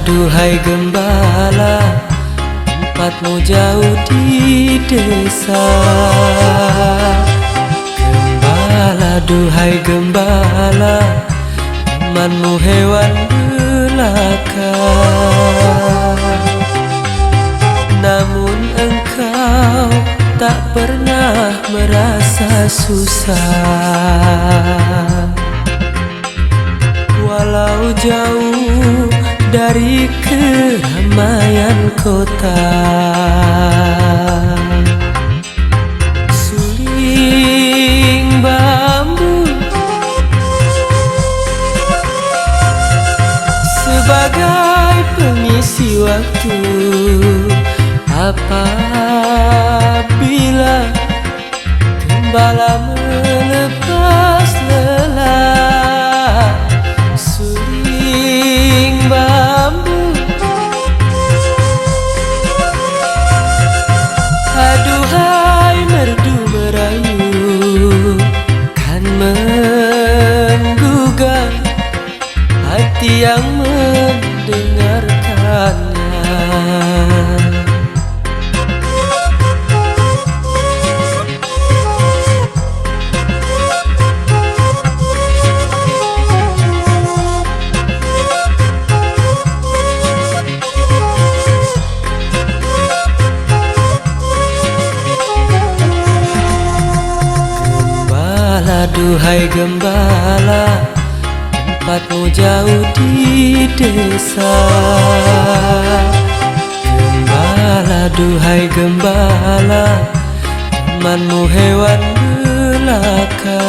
Duhai gembala, tempatmu jauh di desa. Gembala, duhai gembala, temanmu hewan belaka. Namun engkau tak pernah merasa susah, walau jauh dari keramaian kota. Suling bambu sebagai pengisi waktu apabila gembala melepas lelah. Suling bambu, aduhai merdu merayu, kan menggugah hati yang mendengarkannya. Duhai gembala, tempatmu jauh di desa. Gembala, duhai gembala, temanmu hewan belaka.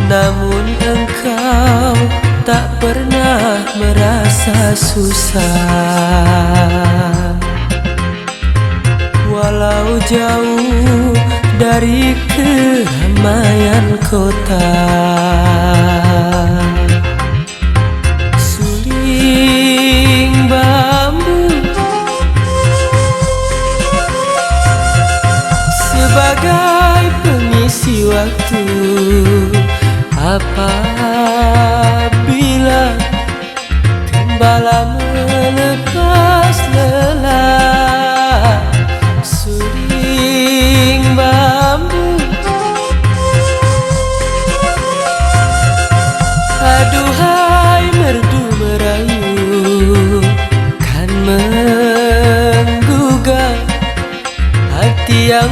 Namun engkau tak pernah merasa susah, walau jauh dari keramaian kota. Suling bambu sebagai pengisi waktu apabila gembala melepas lelah. Suling bambu, aduhai merdu merayu, kan menggugah hati yang